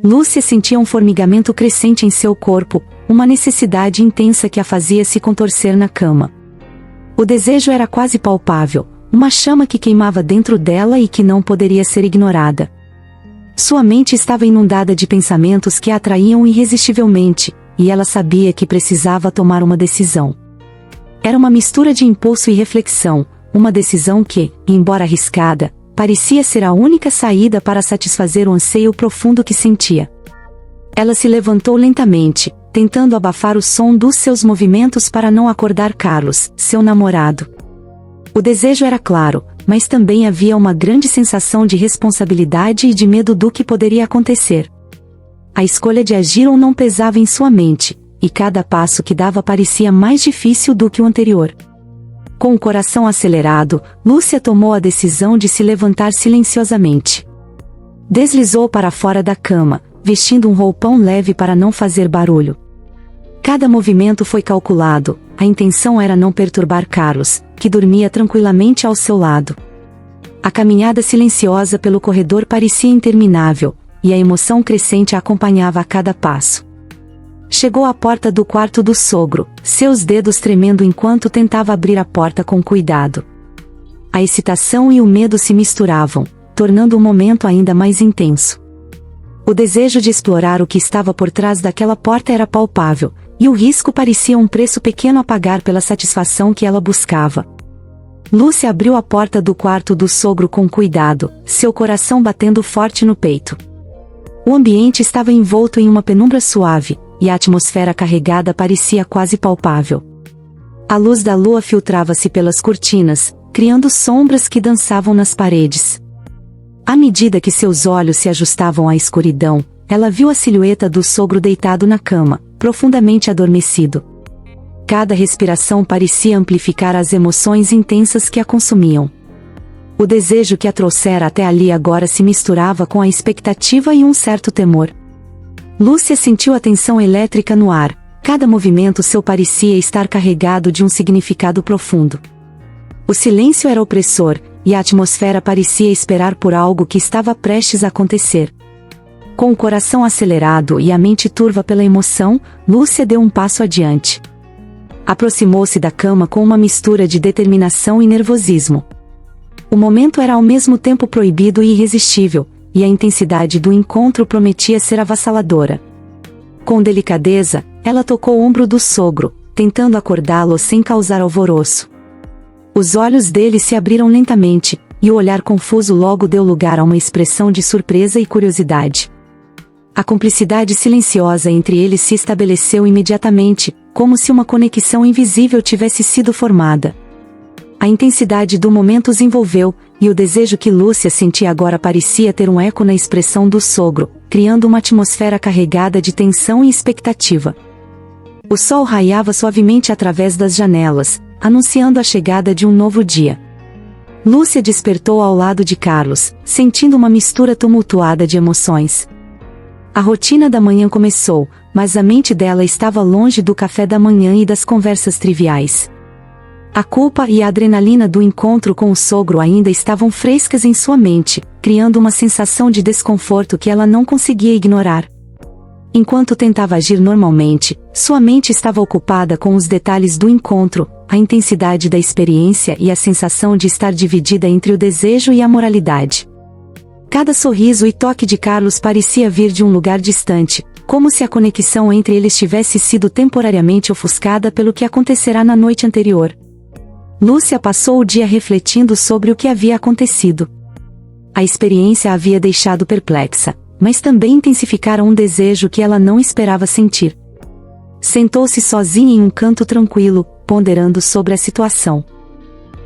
Lúcia sentia um formigamento crescente em seu corpo, uma necessidade intensa que a fazia se contorcer na cama. O desejo era quase palpável, uma chama que queimava dentro dela e que não poderia ser ignorada. Sua mente estava inundada de pensamentos que a atraíam irresistivelmente, e ela sabia que precisava tomar uma decisão. Era uma mistura de impulso e reflexão, uma decisão que, embora arriscada, parecia ser a única saída para satisfazer o anseio profundo que sentia. Ela se levantou lentamente, tentando abafar o som dos seus movimentos para não acordar Carlos, seu namorado. O desejo era claro, mas também havia uma grande sensação de responsabilidade e de medo do que poderia acontecer. A escolha de agir ou não pesava em sua mente, e cada passo que dava parecia mais difícil do que o anterior. Com o coração acelerado, Lúcia tomou a decisão de se levantar silenciosamente. Deslizou para fora da cama, vestindo um roupão leve para não fazer barulho. Cada movimento foi calculado, a intenção era não perturbar Carlos, que dormia tranquilamente ao seu lado. A caminhada silenciosa pelo corredor parecia interminável, e a emoção crescente a acompanhava a cada passo. Chegou à porta do quarto do sogro, seus dedos tremendo enquanto tentava abrir a porta com cuidado. A excitação e o medo se misturavam, tornando o momento ainda mais intenso. O desejo de explorar o que estava por trás daquela porta era palpável, e o risco parecia um preço pequeno a pagar pela satisfação que ela buscava. Lúcia abriu a porta do quarto do sogro com cuidado, seu coração batendo forte no peito. O ambiente estava envolto em uma penumbra suave, e a atmosfera carregada parecia quase palpável. A luz da lua filtrava-se pelas cortinas, criando sombras que dançavam nas paredes. À medida que seus olhos se ajustavam à escuridão, ela viu a silhueta do sogro deitado na cama, profundamente adormecido. Cada respiração parecia amplificar as emoções intensas que a consumiam. O desejo que a trouxera até ali agora se misturava com a expectativa e um certo temor. Lúcia sentiu a tensão elétrica no ar, cada movimento seu parecia estar carregado de um significado profundo. O silêncio era opressor, e a atmosfera parecia esperar por algo que estava prestes a acontecer. Com o coração acelerado e a mente turva pela emoção, Lúcia deu um passo adiante. Aproximou-se da cama com uma mistura de determinação e nervosismo. O momento era ao mesmo tempo proibido e irresistível, e a intensidade do encontro prometia ser avassaladora. Com delicadeza, ela tocou o ombro do sogro, tentando acordá-lo sem causar alvoroço. Os olhos dele se abriram lentamente, e o olhar confuso logo deu lugar a uma expressão de surpresa e curiosidade. A cumplicidade silenciosa entre eles se estabeleceu imediatamente, como se uma conexão invisível tivesse sido formada. A intensidade do momento os envolveu, e o desejo que Lúcia sentia agora parecia ter um eco na expressão do sogro, criando uma atmosfera carregada de tensão e expectativa. O sol raiava suavemente através das janelas, anunciando a chegada de um novo dia. Lúcia despertou ao lado de Carlos, sentindo uma mistura tumultuada de emoções. A rotina da manhã começou, mas a mente dela estava longe do café da manhã e das conversas triviais. A culpa e a adrenalina do encontro com o sogro ainda estavam frescas em sua mente, criando uma sensação de desconforto que ela não conseguia ignorar. Enquanto tentava agir normalmente, sua mente estava ocupada com os detalhes do encontro, a intensidade da experiência e a sensação de estar dividida entre o desejo e a moralidade. Cada sorriso e toque de Carlos parecia vir de um lugar distante, como se a conexão entre eles tivesse sido temporariamente ofuscada pelo que acontecerá na noite anterior. Lúcia passou o dia refletindo sobre o que havia acontecido. A experiência a havia deixado perplexa, mas também intensificara um desejo que ela não esperava sentir. Sentou-se sozinha em um canto tranquilo, ponderando sobre a situação.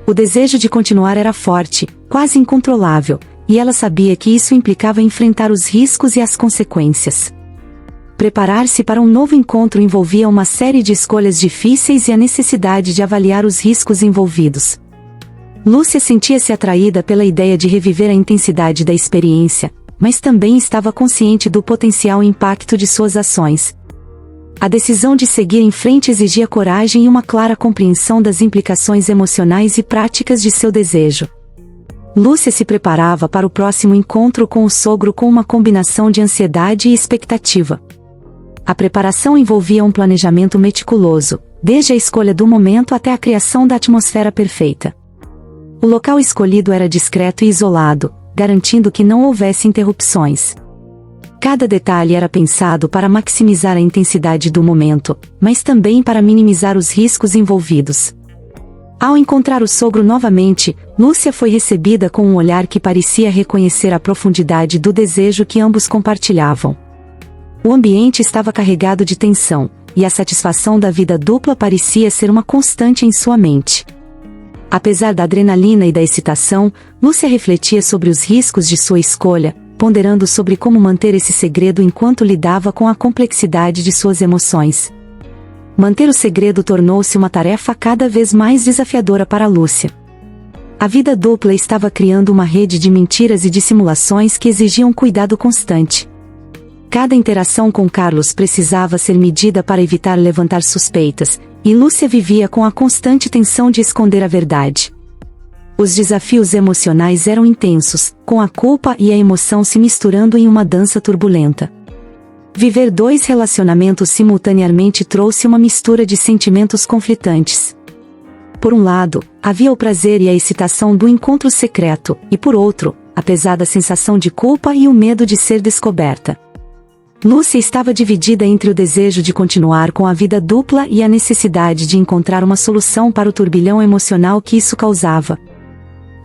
O desejo de continuar era forte, quase incontrolável, e ela sabia que isso implicava enfrentar os riscos e as consequências. Preparar-se para um novo encontro envolvia uma série de escolhas difíceis e a necessidade de avaliar os riscos envolvidos. Lúcia sentia-se atraída pela ideia de reviver a intensidade da experiência, mas também estava consciente do potencial impacto de suas ações. A decisão de seguir em frente exigia coragem e uma clara compreensão das implicações emocionais e práticas de seu desejo. Lúcia se preparava para o próximo encontro com o sogro com uma combinação de ansiedade e expectativa. A preparação envolvia um planejamento meticuloso, desde a escolha do momento até a criação da atmosfera perfeita. O local escolhido era discreto e isolado, garantindo que não houvesse interrupções. Cada detalhe era pensado para maximizar a intensidade do momento, mas também para minimizar os riscos envolvidos. Ao encontrar o sogro novamente, Lúcia foi recebida com um olhar que parecia reconhecer a profundidade do desejo que ambos compartilhavam. O ambiente estava carregado de tensão, e a satisfação da vida dupla parecia ser uma constante em sua mente. Apesar da adrenalina e da excitação, Lúcia refletia sobre os riscos de sua escolha, ponderando sobre como manter esse segredo enquanto lidava com a complexidade de suas emoções. Manter o segredo tornou-se uma tarefa cada vez mais desafiadora para Lúcia. A vida dupla estava criando uma rede de mentiras e dissimulações que exigiam cuidado constante. Cada interação com Carlos precisava ser medida para evitar levantar suspeitas, e Lúcia vivia com a constante tensão de esconder a verdade. Os desafios emocionais eram intensos, com a culpa e a emoção se misturando em uma dança turbulenta. Viver dois relacionamentos simultaneamente trouxe uma mistura de sentimentos conflitantes. Por um lado, havia o prazer e a excitação do encontro secreto, e por outro, a pesada sensação de culpa e o medo de ser descoberta. Lúcia estava dividida entre o desejo de continuar com a vida dupla e a necessidade de encontrar uma solução para o turbilhão emocional que isso causava.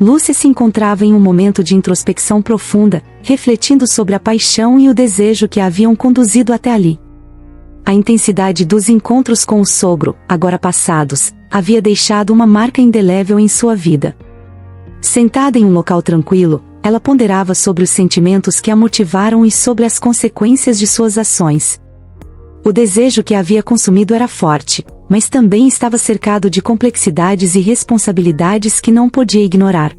Lúcia se encontrava em um momento de introspecção profunda, refletindo sobre a paixão e o desejo que a haviam conduzido até ali. A intensidade dos encontros com o sogro, agora passados, havia deixado uma marca indelével em sua vida. Sentada em um local tranquilo, ela ponderava sobre os sentimentos que a motivaram e sobre as consequências de suas ações. O desejo que a havia consumido era forte, mas também estava cercado de complexidades e responsabilidades que não podia ignorar.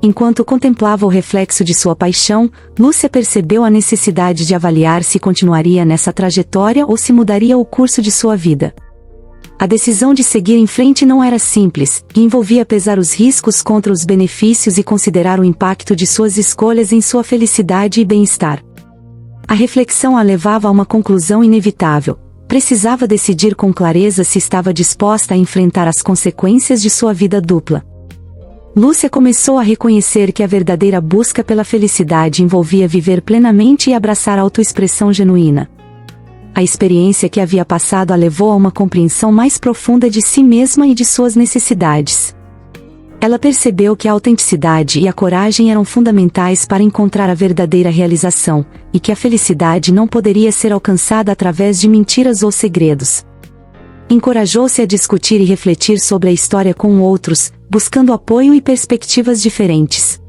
Enquanto contemplava o reflexo de sua paixão, Lúcia percebeu a necessidade de avaliar se continuaria nessa trajetória ou se mudaria o curso de sua vida. A decisão de seguir em frente não era simples, e envolvia pesar os riscos contra os benefícios e considerar o impacto de suas escolhas em sua felicidade e bem-estar. A reflexão a levava a uma conclusão inevitável. Precisava decidir com clareza se estava disposta a enfrentar as consequências de sua vida dupla. Lúcia começou a reconhecer que a verdadeira busca pela felicidade envolvia viver plenamente e abraçar a autoexpressão genuína. A experiência que havia passado a levou a uma compreensão mais profunda de si mesma e de suas necessidades. Ela percebeu que a autenticidade e a coragem eram fundamentais para encontrar a verdadeira realização, e que a felicidade não poderia ser alcançada através de mentiras ou segredos. Encorajou-se a discutir e refletir sobre a história com outros, buscando apoio e perspectivas diferentes.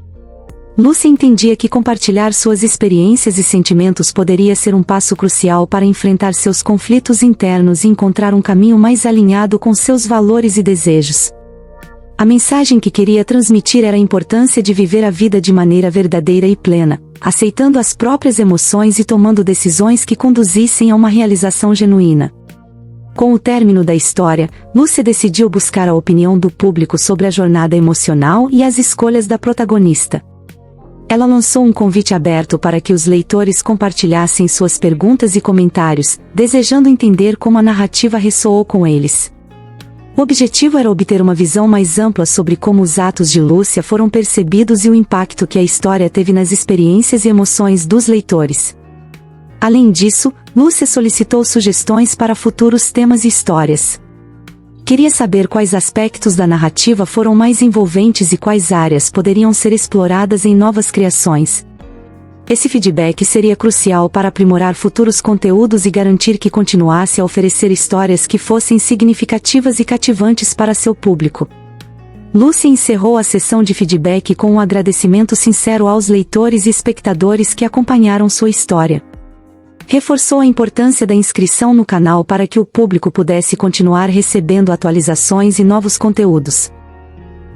Lúcia entendia que compartilhar suas experiências e sentimentos poderia ser um passo crucial para enfrentar seus conflitos internos e encontrar um caminho mais alinhado com seus valores e desejos. A mensagem que queria transmitir era a importância de viver a vida de maneira verdadeira e plena, aceitando as próprias emoções e tomando decisões que conduzissem a uma realização genuína. Com o término da história, Lúcia decidiu buscar a opinião do público sobre a jornada emocional e as escolhas da protagonista. Ela lançou um convite aberto para que os leitores compartilhassem suas perguntas e comentários, desejando entender como a narrativa ressoou com eles. O objetivo era obter uma visão mais ampla sobre como os atos de Lúcia foram percebidos e o impacto que a história teve nas experiências e emoções dos leitores. Além disso, Lúcia solicitou sugestões para futuros temas e histórias. Queria saber quais aspectos da narrativa foram mais envolventes e quais áreas poderiam ser exploradas em novas criações. Esse feedback seria crucial para aprimorar futuros conteúdos e garantir que continuasse a oferecer histórias que fossem significativas e cativantes para seu público. Lúcia encerrou a sessão de feedback com um agradecimento sincero aos leitores e espectadores que acompanharam sua história. Reforçou a importância da inscrição no canal para que o público pudesse continuar recebendo atualizações e novos conteúdos.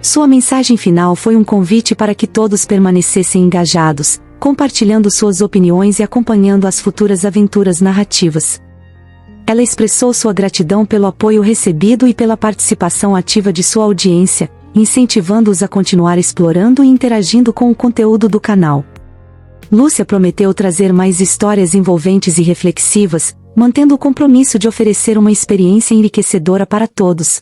Sua mensagem final foi um convite para que todos permanecessem engajados, compartilhando suas opiniões e acompanhando as futuras aventuras narrativas. Ela expressou sua gratidão pelo apoio recebido e pela participação ativa de sua audiência, incentivando-os a continuar explorando e interagindo com o conteúdo do canal. Lúcia prometeu trazer mais histórias envolventes e reflexivas, mantendo o compromisso de oferecer uma experiência enriquecedora para todos.